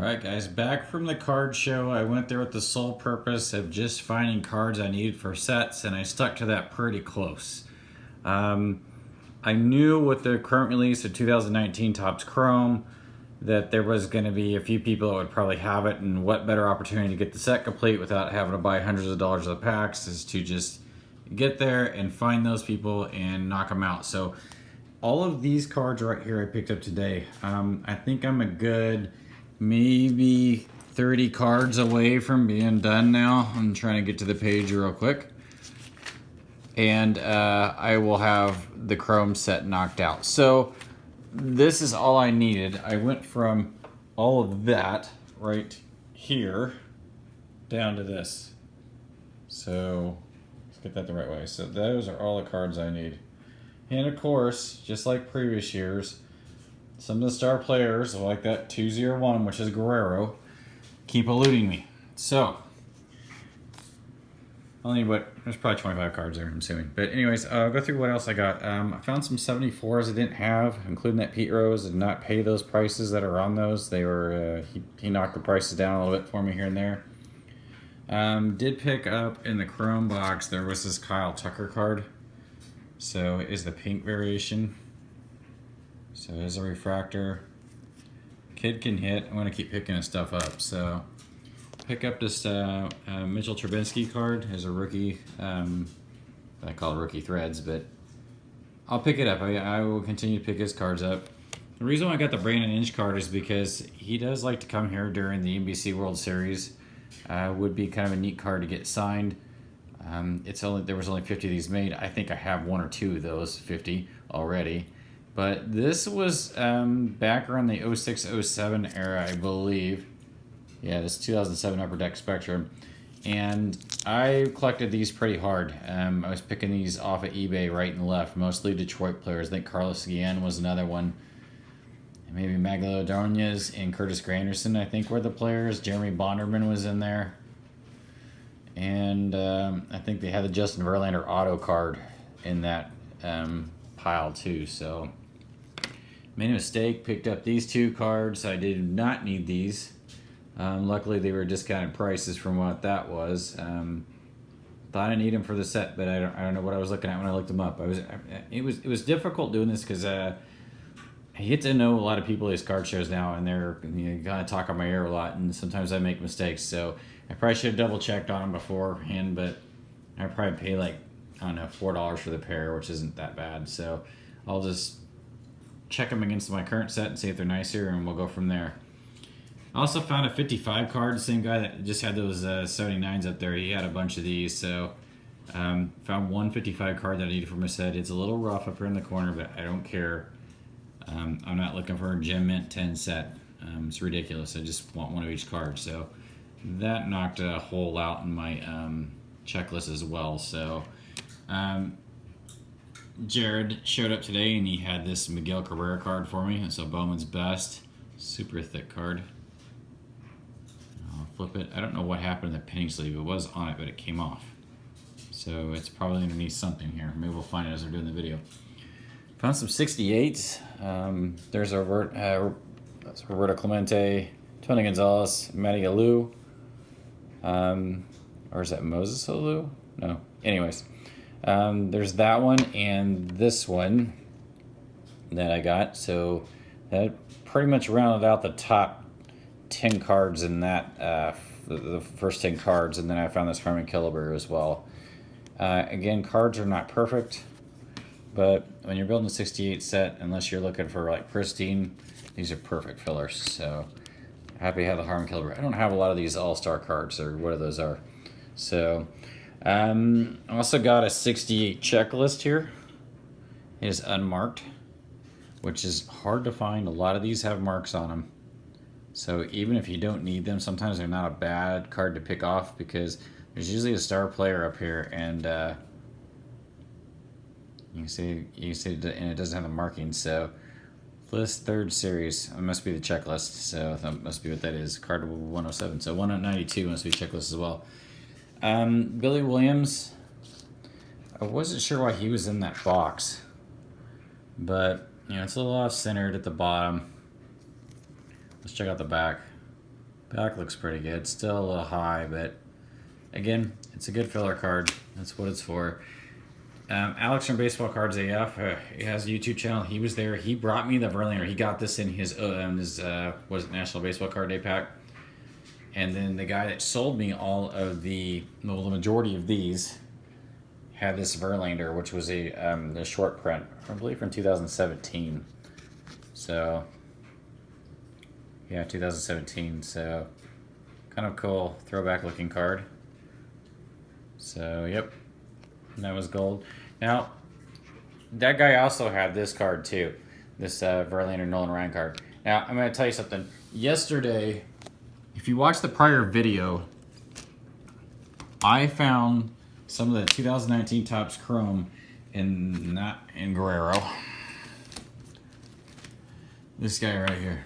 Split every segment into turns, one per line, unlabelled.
Alright guys, back from the card show. I went there with the sole purpose of just finding cards I needed for sets, and I stuck to that pretty close. I knew with the current release of 2019 Topps Chrome that there was going to be a few people that would probably have it, and what better opportunity to get the set complete without having to buy hundreds of dollars of packs is to just get there and find those people and knock them out. So all of these cards right here I picked up today. I think I'm a good maybe 30 cards away from being done now. I'm trying to get to the page real quick. And I will have the Chrome set knocked out. So this is all I needed. I went from all of that right here down to this. So let's get that the right way. So those are all the cards I need. And of course, just like previous years, some of the star players, like that 201, which is Guerrero, keep eluding me. So, only there's probably 25 cards there, I'm assuming. But anyways, I'll go through what else I got. I found some 74s I didn't have, including that Pete Rose. I did not pay those prices that are on those. They were, he knocked the prices down a little bit for me here and there. Did pick up in the Chrome box, there was this Kyle Tucker card. So it is the pink variation. So there's a refractor. Kid can hit. I'm gonna keep picking his stuff up. So pick up this Mitchell Trubinsky card as a rookie. I call it rookie threads, but I'll pick it up. I will continue to pick his cards up. The reason why I got the Brandon Inge card is because he does like to come here during the NBC World Series. Would be kind of a neat card to get signed. There was only 50 of these made. I think I have one or two of those 50 already. But this was back around the 06-07 era, I believe. Yeah, this 2007 Upper Deck Spectrum. And I collected these pretty hard. I was picking these off of eBay right and left, mostly Detroit players. I think Carlos Guillen was another one. Maybe Magdaleno Ordonez and Curtis Granderson, I think, were the players. Jeremy Bonderman was in there. And I think they had the Justin Verlander auto card in that pile too. So made a mistake, picked up these two cards. I did not need these. Luckily they were discounted prices from what that was. Thought I need them for the set, but I don't know what I was looking at when I looked them up. It was difficult doing this because I get to know a lot of people at these card shows now, and they're kind of talk on my ear a lot, and sometimes I make mistakes. So I probably should have double checked on them beforehand, but I probably pay like, I don't know, $4 for the pair, which isn't that bad. So I'll just check them against my current set and see if they're nicer, and we'll go from there. I also found a 55 card, the same guy that just had those 79s up there. He had a bunch of these, so found one 55 card that I needed for my set. It's a little rough up here in the corner, but I don't care. I'm not looking for a Gem Mint 10 set. It's ridiculous. I just want one of each card. So that knocked a hole out in my checklist as well. So Jared showed up today and he had this Miguel Cabrera card for me. So Bowman's Best. Super thick card. I'll flip it. I don't know what happened to the pinning sleeve. It was on it, but it came off. So it's probably underneath something here. Maybe we'll find it as we're doing the video. Found some 68s. There's Roberto Clemente, Tony Gonzalez, Matty Alou. Or is that Moses Alou? No. Anyways, there's that one and this one that I got. So that pretty much rounded out the top 10 cards in that, the first 10 cards. And then I found this Harmon Killebrew as well. Again, cards are not perfect. But when you're building a 68 set, unless you're looking for like pristine, these are perfect fillers. So happy to have the Harmon Killebrew. I don't have a lot of these all-star cards or what those are. So I also got a 68 checklist here. It is unmarked, which is hard to find. A lot of these have marks on them. So even if you don't need them, sometimes they're not a bad card to pick off because there's usually a star player up here, and you can see, and it doesn't have the markings. So list third series, it must be the checklist. So that must be what that is. Card 107. So 192 must be checklist as well. Billy Williams. I wasn't sure why he was in that box, but it's a little off centered at the bottom. Let's check out the back. Back looks pretty good. Still a little high, but again, it's a good filler card. That's what it's for. Alex from Baseball Cards AF, he has a YouTube channel. He was there. He brought me the Verlander. He got this in his National Baseball Card Day pack. And then the guy that sold me all of the majority of these had this Verlander, which was the short print, I believe from 2017. So, yeah, 2017. So, kind of cool throwback looking card. So, yep, that was gold. Now, that guy also had this card too, this Verlander Nolan Ryan card. Now, I'm going to tell you something. Yesterday, if you watch the prior video, I found some of the 2019 Topps Chrome in Guerrero. This guy right here.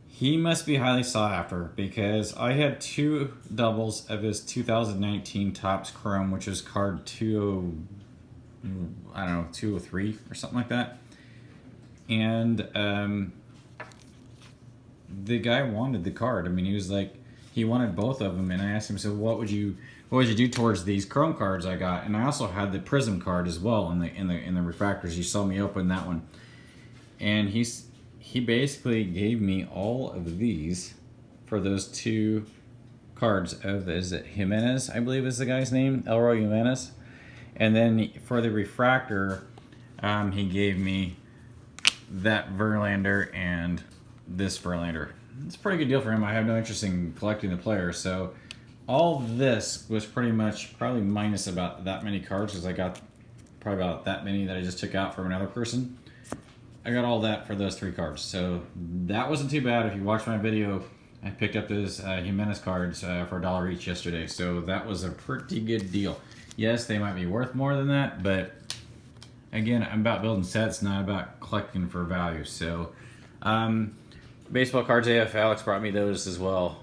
He must be highly sought after because I had 2 doubles of his 2019 Topps Chrome, which is card 203 or something like that. And the guy wanted the card. I mean, he was like, he wanted both of them, and I asked him, so what would you do towards these Chrome cards I got? And I also had the Prism card as well in the refractors. You saw me open that one, and he basically gave me all of these for those 2 cards of, is it Jimenez, I believe is the guy's name, Elroy Jimenez. And then for the refractor, he gave me that Verlander and this Verlander. It's a pretty good deal for him. I have no interest in collecting the players, so all this was probably minus about that many cards, because I got probably about that many that I just took out from another person. I got all that for those 3 cards, so that wasn't too bad. If you watched my video, I picked up those Jimenez cards for $1 each yesterday, so that was a pretty good deal. Yes, they might be worth more than that, but again, I'm about building sets, not about collecting for value. So, Baseball Cards AF, Alex brought me those as well.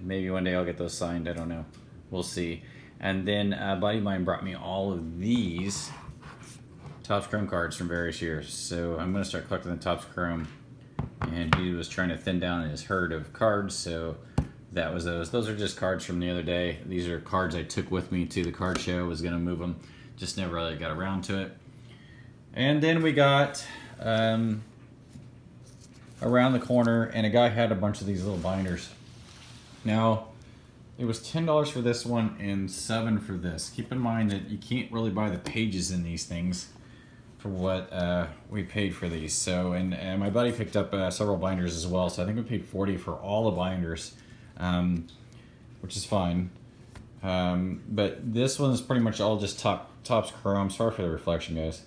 Maybe one day I'll get those signed, I don't know. We'll see. And then a buddy of mine brought me all of these Topps Chrome cards from various years. So I'm going to start collecting the Topps Chrome. And he was trying to thin down his herd of cards, so that was those. Those are just cards from the other day. These are cards I took with me to the card show. I was going to move them, just never really got around to it. And then we got around the corner, and a guy had a bunch of these little binders. Now, it was $10 for this one and $7 for this. Keep in mind that you can't really buy the pages in these things for what we paid for these. So, and my buddy picked up several binders as well. So I think we paid $40 for all the binders, which is fine. But this one is pretty much all just Topps Chrome. Sorry for the reflection, guys.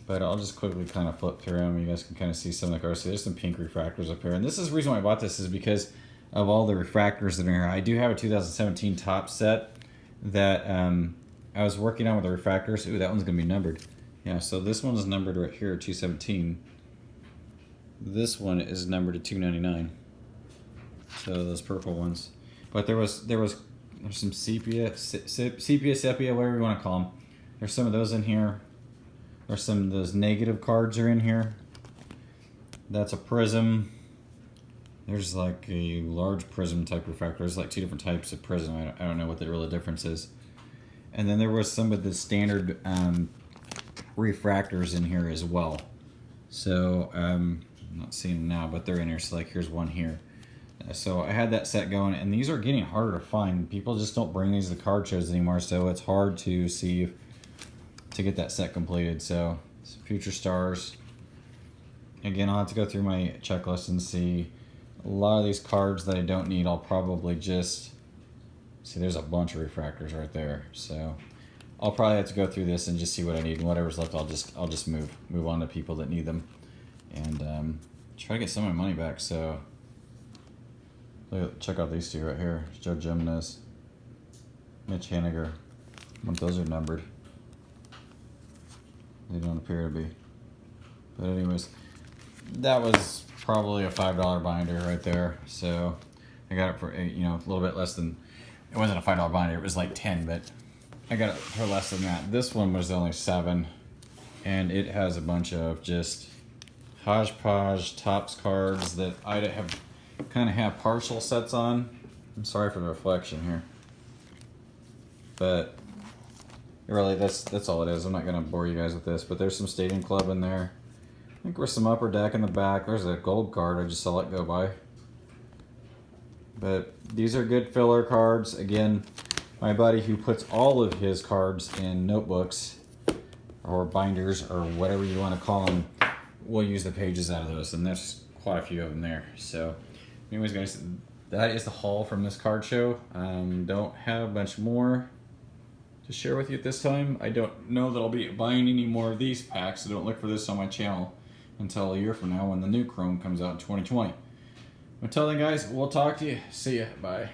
But I'll just quickly kind of flip through them. You guys can kind of see some of the cards. So there's some pink refractors up here. And this is the reason why I bought this, is because of all the refractors that are here. I do have a 2017 Topps set that I was working on with the refractors. Ooh, that one's going to be numbered. Yeah, so this one is numbered right here, 217. This one is numbered to 299. So those purple ones. But there's some sepia, whatever you want to call them. There's some of those in here. There's some of those negative cards are in here. That's a prism. There's like a large prism type refractor. There's like 2 different types of prism. I don't know what the real difference is. And then there was some of the standard refractors in here as well. So I'm not seeing them now, but they're in here. So like here's one here. So I had that set going, and these are getting harder to find. People just don't bring these to card shows anymore, so it's hard to see to get that set completed. So Future Stars. Again, I'll have to go through my checklist and see. A lot of these cards that I don't need, I'll probably just see. There's a bunch of refractors right there, so I'll probably have to go through this and just see what I need, and whatever's left, I'll just move on to people that need them, and try to get some of my money back. So check out these 2 right here: Joe Jimenez, Mitch Haniger. Those are numbered. They don't appear to be. But anyways, that was probably a $5 binder right there. So I got it for a little bit less than. It wasn't a $5 binder. It was like 10, but I got it for less than that. This one was only $7, and it has a bunch of just hodgepodge Topps cards that I have kind of have partial sets on. I'm sorry for the reflection here, but really that's all it is. I'm not gonna bore you guys with this, but there's some Stadium Club in there. I think there's some Upper Deck in the back. There's a gold card I just saw it go by. But these are good filler cards. Again, my buddy who puts all of his cards in notebooks or binders or whatever you want to call them will use the pages out of those, and there's quite a few of them there. So anyways guys, that is the haul from this card show. Don't have a bunch more to share with you at this time. I don't know that I'll be buying any more of these packs, so don't look for this on my channel until a year from now when the new Chrome comes out in 2020. Until then guys, we'll talk to you. See ya. Bye.